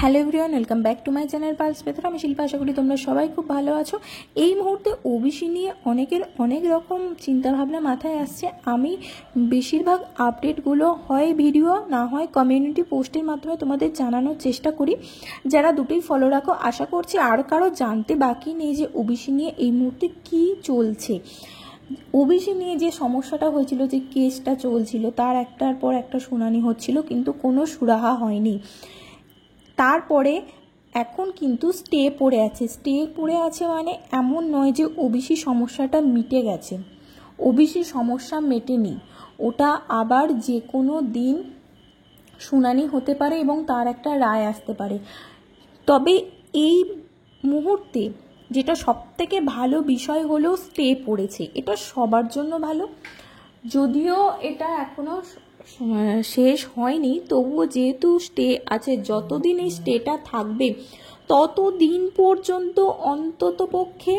Hello everyone, welcome back to my channel pulse বেতার। আমি শিল্পা, আশা করি তোমরা সবাই খুব ভালো আছো। এই মুহূর্তে ওবিসি নিয়ে অনেকের অনেক রকম চিন্তাভাবনা মাথায় আসছে। আমি বেশিরভাগ আপডেটগুলো হয় ভিডিও, না হয় কমিউনিটি পোস্টের মাধ্যমে তোমাদের জানানোর চেষ্টা করি। যারা দুটোই ফলো রাখো, আশা করছি আর কারো জানতে বাকি নেই যে ওবিসি নিয়ে এই মুহূর্তে কী চলছে। ওবিসি নিয়ে যে সমস্যাটা হয়েছিল, যে কেসটা চলছিল, তার একটার পর একটা শুনানি হচ্ছিল, কিন্তু কোনো সুরাহা হয়নি। তারপরে এখন কিন্তু স্টে পড়ে আছে মানে এমন নয় যে ওবিসি সমস্যাটা মিটে গেছে। ওবিসি সমস্যা মেটেনি, ওটা আবার যে কোনো দিন শুনানি হতে পারে এবং তার একটা রায় আসতে পারে। তবে এই মুহূর্তে যেটা সবথেকে ভালো বিষয় হলো স্টে পড়েছে, এটা সবার জন্য ভালো। যদিও এটা এখনো শেষ হয়নি, তবুও যেহেতু স্টে আছে, যতদিন এই স্টেটা থাকবে ততদিন পর্যন্ত অন্ততপক্ষে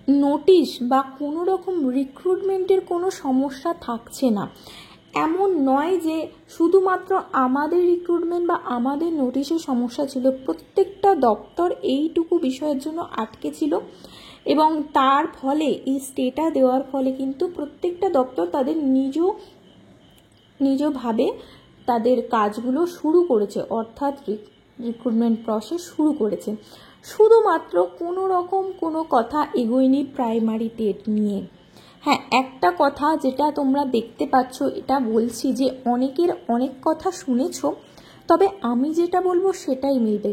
নোটিশ বা কোনো রকম রিক্রুটমেন্টের কোনো সমস্যা থাকছে না। এমন নয় যে শুধুমাত্র আমাদের রিক্রুটমেন্ট বা আমাদের নোটিশের সমস্যা ছিল, প্রত্যেকটা দপ্তর এইটুকু বিষয়ের জন্য আটকে ছিল এবং তার ফলে এই স্টেটা দেওয়ার ফলে কিন্তু প্রত্যেকটা দপ্তর তাদের নিজভাবে তাদের কাজগুলো শুরু করেছে, অর্থাৎ রিক্রুটমেন্ট প্রসেস শুরু করেছে। শুধুমাত্র কোনো রকম কোনো কথা এগোয়নি প্রাইমারি টেট নিয়ে। হ্যাঁ, একটা কথা যেটা তোমরা দেখতে পাচ্ছ, এটা বলছি যে অনেকের অনেক কথা শুনেছ, তবে আমি যেটা বলবো সেটাই মিলবে।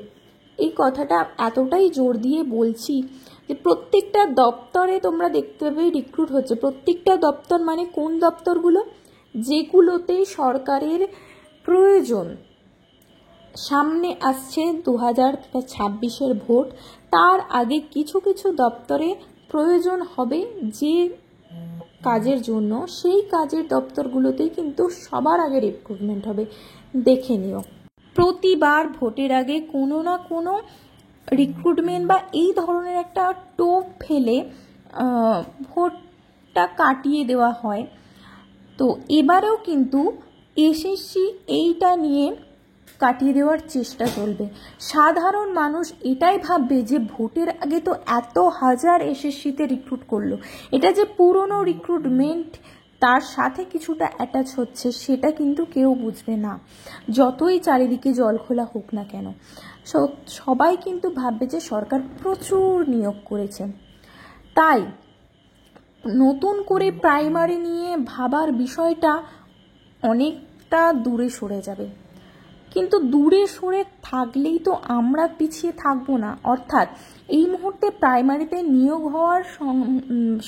এই কথাটা এতটাই জোর দিয়ে বলছি যে প্রত্যেকটা দপ্তরে তোমরা দেখতে পাবে রিক্রুট হচ্ছে। প্রত্যেকটা দপ্তর মানে কোন দপ্তরগুলো? যেগুলোতে সরকারের প্রয়োজন। সামনে আসছে 2026-এর ভোট, তার আগে কিছু কিছু দপ্তরে প্রয়োজন হবে যে কাজের জন্য, সেই কাজের দপ্তরগুলোতেই কিন্তু সবার আগে রিক্রুটমেন্ট হবে। দেখে নিও, প্রতিবার ভোটের আগে কোনো না কোনো রিক্রুটমেন্ট বা এই ধরনের একটা টোপ ফেলে ভোটটা কাটিয়ে দেওয়া হয়। তো এবারেও কিন্তু এসএসসি এইটা নিয়ে কাটিয়ে দেওয়ার চেষ্টা চলবে। সাধারণ মানুষ এটাই ভাববে যে ভোটের আগে তো এত হাজার এসএসসিতে রিক্রুট করলো, এটা যে পুরনো রিক্রুটমেন্ট তার সাথে কিছুটা অ্যাটাচ হচ্ছে, সেটা কিন্তু কেউ বুঝবে না, যতই চারিদিকে জল খোলা হোক না কেন। সবাই কিন্তু ভাববে যে সরকার প্রচুর নিয়োগ করেছে। তাই নতুন করে প্রাইমারি নিয়ে ভাবার বিষয়টা অনেকটা দূরে সরে যাবে। কিন্তু দূরে সরে থাকলেই তো আমরা পিছিয়ে থাকবো না। অর্থাৎ এই মুহূর্তে প্রাইমারিতে নিয়োগ হওয়ার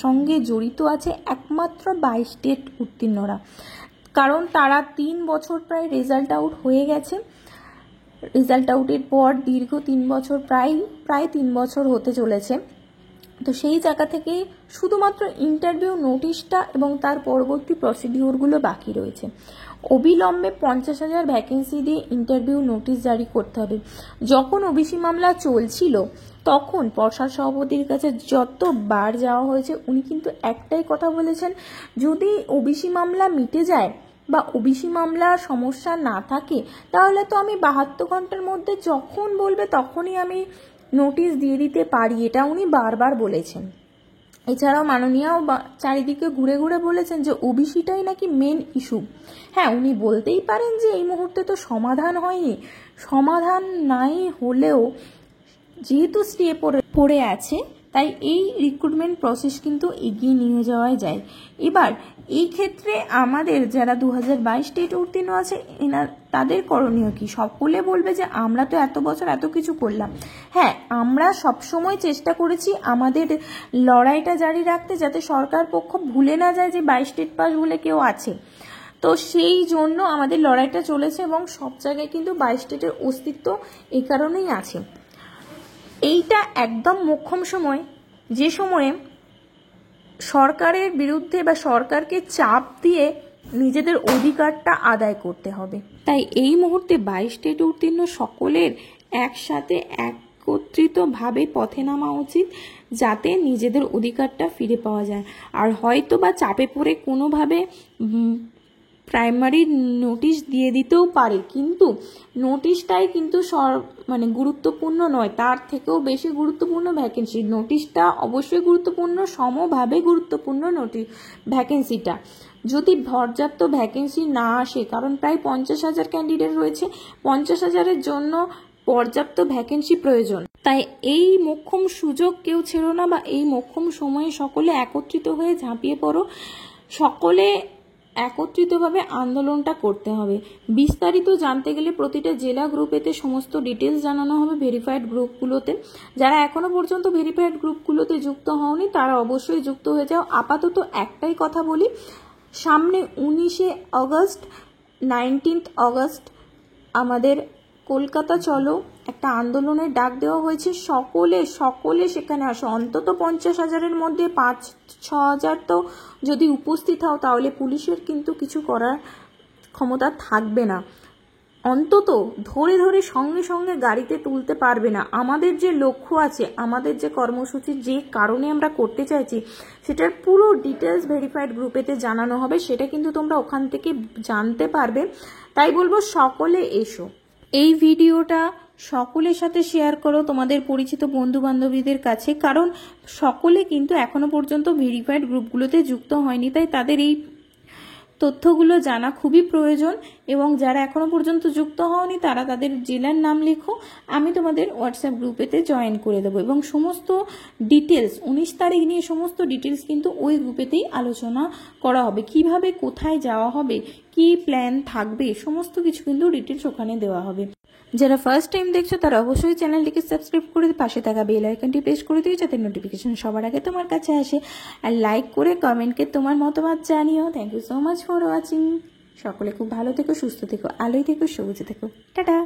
সঙ্গে জড়িত আছে একমাত্র 22 স্টেট উত্তীর্ণরা, কারণ তারা 3 বছর প্রায় রেজাল্ট আউট হয়ে গেছে। রেজাল্ট আউটের পর দীর্ঘ 3 বছর, প্রায় 3 বছর হতে চলেছে। তো সেই জায়গা থেকে শুধুমাত্র ইন্টারভিউ নোটিশটা এবং তার পরবর্তী প্রসিডিওরগুলো বাকি রয়েছে। অবিলম্বে 50,000 ভ্যাকেন্সি দিয়ে ইন্টারভিউ নোটিশ জারি করতে হবে। যখন ওবিসি মামলা চলছিল তখন পর্ষদ সভাপতির কাছে যতবার যাওয়া হয়েছে, উনি কিন্তু একটাই কথা বলেছেন, যদি ওবিসি মামলা মিটে যায় বা ওবিসি মামলার সমস্যা না থাকে, তাহলে তো আমি 72 ঘন্টার মধ্যে যখন বলবে তখনই আমি নোটিশ দিয়ে দিতে পারি। এটা উনি বারবার বলেছেন। এছাড়াও মাননীয় চারিদিকে ঘুরে ঘুরে বলেছেন যে ওবিসিটাই নাকি মেন ইস্যু। হ্যাঁ, উনি বলতেই পারেন যে এই মুহূর্তে তো সমাধান হয়নি, সমাধান নাই হলেও যেহেতু স্টে পড়ে আছে, তাই এই রিক্রুটমেন্ট প্রসেস কিন্তু এগিয়ে নিয়ে যাওয়া যায়। এবার এই ক্ষেত্রে আমাদের যারা 2022 স্টেট উত্তীর্ণ আছে, তাদের করণীয় কি? সকলে বলবে যে আমরা তো এত বছর এত কিছু করলাম। হ্যাঁ, আমরা সবসময় চেষ্টা করেছি আমাদের লড়াইটা জারি রাখতে, যাতে সরকার পক্ষ ভুলে না যায় যে 22 স্টেট পাস বলে কেউ আছে। তো সেই জন্য আমাদের লড়াইটা চলেছে এবং সব জায়গায় কিন্তু 22 স্টেটের অস্তিত্ব এই কারণেই আছে। এইটা একদম মোক্ষম সময়, যে সময়ে সরকারের বিরুদ্ধে বা সরকারকে চাপ দিয়ে নিজেদের অধিকারটা আদায় করতে হবে। তাই এই মুহূর্তে 22 স্টেট উত্তীর্ণ সকলের একসাথে একত্রিতভাবে পথে নামা উচিত, যাতে নিজেদের অধিকারটা ফিরে পাওয়া যায়। আর হয়তো বা চাপে পড়ে কোনোভাবে প্রাইমারি নোটিশ দিয়ে দিতেও পারে, কিন্তু নোটিশটাই কিন্তু মানে গুরুত্বপূর্ণ নয়, তার থেকেও বেশি গুরুত্বপূর্ণ ভ্যাকেন্সি। নোটিশটা অবশ্যই গুরুত্বপূর্ণ, সমভাবে গুরুত্বপূর্ণ ভ্যাকেন্সিটা। যদি পর্যাপ্ত ভ্যাকেন্সি না আসে, কারণ প্রায় 50,000 ক্যান্ডিডেট রয়েছে, 50,000-এর জন্য পর্যাপ্ত ভ্যাকেন্সি প্রয়োজন। তাই এই মোক্ষম সুযোগ কেউ ছেড়ো না, বা এই মোক্ষম সময়ে সকলে একত্রিত হয়ে ঝাঁপিয়ে পড়ো, সকলে একত্রিতভাবে আন্দোলনটা করতে হবে। বিস্তারিত জানতে গেলে প্রতিটা জেলা গ্রুপেতে সমস্ত ডিটেলস জানানো হবে, ভেরিফাইড গ্রুপগুলোতে। যারা এখনো পর্যন্ত ভেরিফাইড গ্রুপগুলোতে যুক্ত হওনি তারা অবশ্যই যুক্ত হয়ে যাও। আপাতত একটাই কথা বলি, সামনে 19শে আগস্ট, 19th অগস্ট আমাদের কলকাতা চলো একটা আন্দোলনের ডাক দেওয়া হয়েছে। সকলে সেখানে আসো। অন্তত 50,000-এর মধ্যে 5-6,000 তো যদি উপস্থিত হও, তাহলে পুলিশের কিন্তু কিছু করার ক্ষমতা থাকবে না। অন্তত ধরে সঙ্গে সঙ্গে গাড়িতে তুলতে পারবে না। আমাদের যে লক্ষ্য আছে, আমাদের যে কর্মসূচি, যে কারণে আমরা করতে চাইছি, সেটার পুরো ডিটেলস ভেরিফাইড গ্রুপেতে জানানো হবে, সেটা কিন্তু তোমরা ওখান থেকে জানতে পারবে। তাই বলবো সকলে এসো। এই ভিডিওটা সকলের সাথে শেয়ার করো তোমাদের পরিচিত বন্ধু বান্ধবীদের কাছে, কারণ সকলে কিন্তু এখনো পর্যন্ত ভেরিফাইড গ্রুপগুলোতে যুক্ত হয়নি, তাই তাদের এই তথ্যগুলো জানা খুবই প্রয়োজন। এবং যারা এখনো পর্যন্ত যুক্ত হওনি তারা তাদের জেলার নাম লেখো, আমি তোমাদের হোয়াটসঅ্যাপ গ্রুপেতে জয়েন করে দেবো। এবং সমস্ত ডিটেলস 19 তারিখ নিয়ে সমস্ত ডিটেলস কিন্তু ওই গ্রুপেতেই আলোচনা করা হবে। কিভাবে কোথায় যাওয়া হবে, কি প্ল্যান থাকবে, সমস্ত কিছু কিন্তু ডিটেলস ওখানে দেওয়া হবে। যারা ফার্স্ট টাইম দেখছো তারা অবশ্যই চ্যানেলটিকে সাবস্ক্রাইব করে পাশে থাকা বেল আইকনটি প্রেস করে দিও, যাতে নোটিফিকেশন সবার আগে তোমার কাছে আসে। আর লাইক করে কমেন্টকে তোমার মতামত জানিও। Thank you so much for watching. সকলে খুব ভালো থেকো, সুস্থ থেকো, আলোয় থেকো, সবুজে থেকো। টাটা।